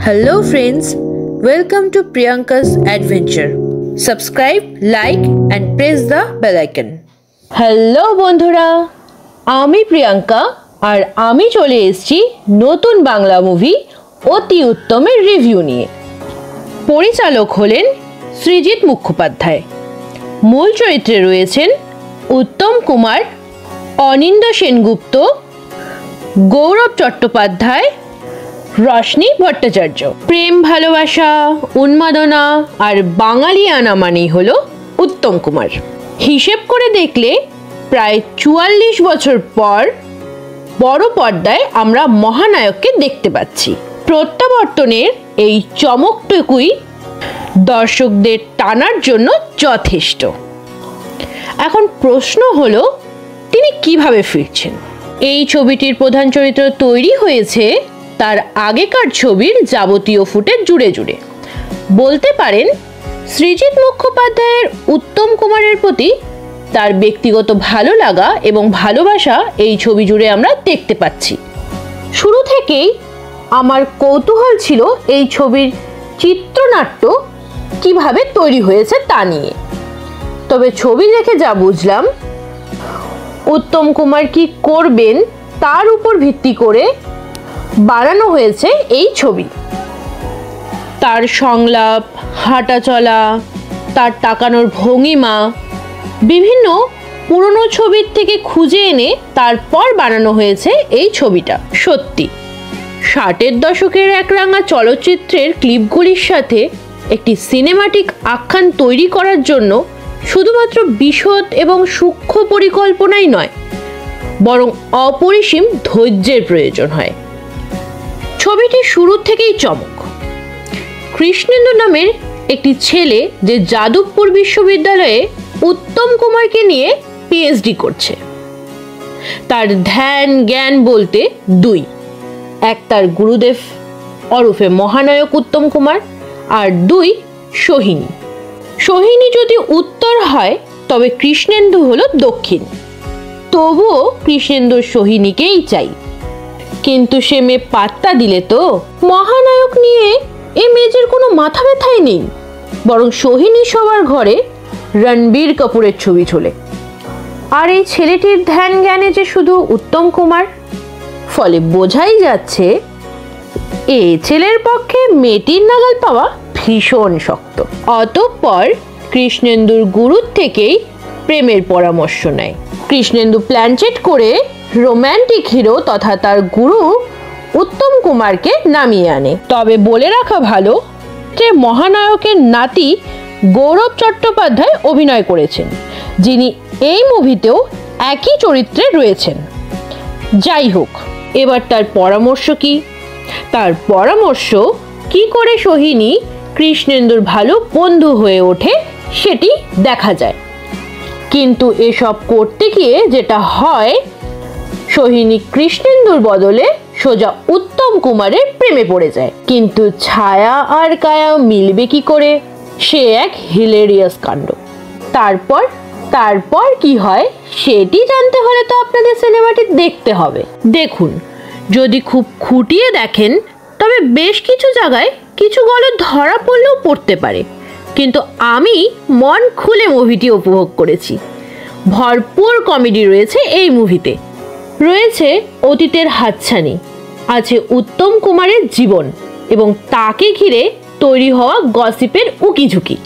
Hello friends, welcome to Priyanka's Adventure. Subscribe, like and press the bell icon. Hello বন্ধুরা, আমি প্রিয়াঙ্কা আর আমি চলে এসেছি নতুন বাংলা মুভি অতি উত্তমের রিভিউ নিয়ে। পরিচালক হলেন সৃজিত মুখোপাধ্যায়। মূল চরিত্রে রয়েছেন উত্তম কুমার, অনিন্দ্য সেনগুপ্ত, গৌরব চট্টোপাধ্যায়, রশ্মি ভট্টাচার্য। প্রেম, ভালোবাসা, উন্মাদনা আর বাঙালিয়ানা মানেই হলো উত্তম কুমার। হিসেব করে দেখলে প্রায় ৪৪ বছর পর বড় পর্দায় আমরা মহানায়ককে দেখতে পাচ্ছি। প্রত্যাবর্তনের এই চমকটুকুই দর্শকদের টানার জন্য যথেষ্ট। এখন প্রশ্ন হলো, তিনি কিভাবে ফিরছেন? এই ছবিটির প্রধান চরিত্র তৈরি হয়েছে তার আগেকার ছবির যাবতীয় ফুটেজ জুড়ে জুড়ে। বলতে পারেন সৃজিত মুখোপাধ্যায়ের উত্তম কুমারের প্রতি তার ব্যক্তিগত ভালো লাগা এবং ভালোবাসা এই ছবি জুড়ে আমরা দেখতে পাচ্ছি। শুরু থেকেই আমার কৌতূহল ছিল এই ছবির চিত্রনাট্য কিভাবে তৈরি হয়েছে তা নিয়ে। তবে ছবি দেখে যা বুঝলাম, উত্তম কুমার কি করবেন তার উপর ভিত্তি করে বানানো হয়েছে এই ছবি। তার সংলাপ, হাঁটা চলা, তার তাকানোর ভঙ্গিমা বিভিন্ন পুরনো ছবির থেকে খুঁজে এনে তারপর বানানো হয়েছে এই ছবিটা। সত্যি ৬০-এর দশকের একরাঙা চলচ্চিত্রের ক্লিপগুলির সাথে একটি সিনেমাটিক আখ্যান তৈরি করার জন্য শুধুমাত্র বিশদ এবং সূক্ষ্ম পরিকল্পনাই নয়, বরং অপরিসীম ধৈর্যের প্রয়োজন হয়। ছবিটি শুরু থেকেই চমক। কৃষ্ণেন্দু নামের একটি ছেলে যে যাদবপুর বিশ্ববিদ্যালয়ে উত্তম কুমারকে নিয়ে পিএইচডি করছে। তার ধ্যান জ্ঞান বলতে দুই, এক তার গুরুদেব ওরফে মহানায়ক উত্তম কুমার, আর দুই সোহিনী। সোহিনী যদি উত্তর হয় তবে কৃষ্ণেন্দু হলো দক্ষিণ। তবুও কৃষ্ণেন্দুর সোহিনীকেই চাই, কিন্তু সে মেয়ে পাত্তা দিলে তো। মহানায়ক নিয়ে এ মেয়েদের কোনো মাথা ব্যথাই নেই, বরং সোহিনী সবার ঘরে রণবীর কাপুরের ছবি চলে। আর এই ছেলেটির ধ্যান জ্ঞানে যে শুধু উত্তম কুমার, ফলে বোঝাই যাচ্ছে এই ছেলের পক্ষে মেয়েটির নাগাল পাওয়া ভীষণ শক্ত। অতঃপর কৃষ্ণেন্দুর গুরুর থেকেই প্রেমের পরামর্শ নেয়। কৃষ্ণেন্দু প্ল্যানচেট করে রোম্যান্টিক হিরো তথা তার গুরু উত্তম কুমারকে নামিয়ে আনে। তবে বলে রাখা ভালো যে মহানায়কের নাতি গৌরব চট্টোপাধ্যায় অভিনয় করেছেন, যিনি এই মুভিতেও একই চরিত্রে রয়েছেন। যাই হোক, এবার তার পরামর্শ কি? তার পরামর্শ কি করে সোহিনী কৃষ্ণেন্দুর ভালো বন্ধু হয়ে ওঠে সেটি দেখা যায়। কিন্তু এসব করতে গিয়ে যেটা হয়, সোহিনী কৃষ্ণেন্দুর বদলে সোজা উত্তম কুমারের প্রেমে পড়ে যায়। কিন্তু ছায়া আর কায়া মিলবে কি করে, সে এক হিলেরিয়াস কাণ্ড। তারপর কি হয় সেটি জানতে হলে তো আপনাদের সিনেমাটি দেখতে হবে। দেখুন, যদি খুব খুঁটিয়ে দেখেন তবে বেশ কিছু জায়গায় কিছু গল্প ধরা পড়লেও পড়তে পারে, কিন্তু আমি মন খুলে মুভিটি উপভোগ করেছি। ভরপুর কমেডি রয়েছে এই মুভিতে, রয়েছে অতীতের হাতছানি, আছে উত্তম কুমারের জীবন এবং তাকে ঘিরে তৈরি হওয়া গসিপের উকিঝুঁকি।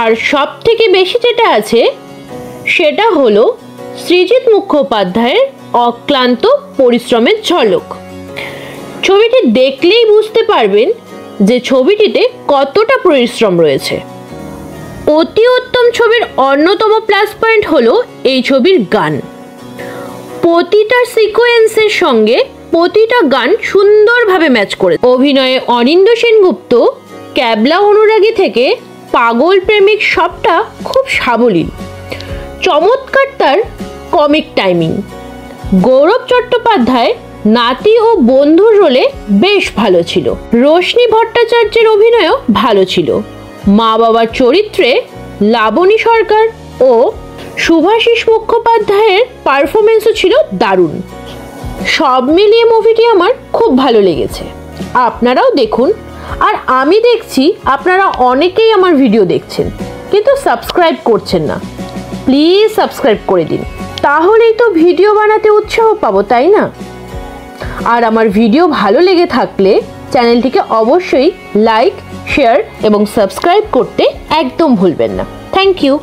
আর সব থেকে বেশি যেটা আছে সেটা হলো সৃজিত মুখোপাধ্যায়ের অক্লান্ত পরিশ্রমের ঝলক। ছবিটি দেখলেই বুঝতে পারবেন যে ছবিটিতে কতটা পরিশ্রম রয়েছে। অতি উত্তম ছবির অন্যতম প্লাস পয়েন্ট হলো এই ছবির গান। প্রতিটা সিকোয়েন্সের সঙ্গে প্রতিটা গান সুন্দরভাবে ম্যাচ করে। অভিনয়ে অনিন্দ্য সেনগুপ্ত ক্যাবলা অনুরাগী থেকে পাগল প্রেমিক সবটা খুব সাবলীল। চমৎকার তার কমিক টাইমিং। গৌরব চট্টোপাধ্যায় নাতি ও বন্ধুর রোলে বেশ ভালো ছিল। রশ্মি ভট্টাচার্যের অভিনয়ও ভালো ছিল। মা বাবার চরিত্রে লাবণী সরকার ও শুভাশিস মুখোপাধ্যায়ের পারফরমেন্সও ছিল দারুণ। সব মিলিয়ে মুভিটি আমার খুব ভালো লেগেছে। আপনারাও দেখুন। আর আমি দেখছি আপনারা অনেকেই আমার ভিডিও দেখছেন কিন্তু সাবস্ক্রাইব করছেন না। প্লিজ সাবস্ক্রাইব করে দিন, তাহলেই তো ভিডিও বানাতে উৎসাহ পাবো, তাই না? আর আমার ভিডিও ভালো লেগে থাকলে চ্যানেলটিকে অবশ্যই লাইক, শেয়ার এবং সাবস্ক্রাইব করতে একদম ভুলবেন না। Thank you.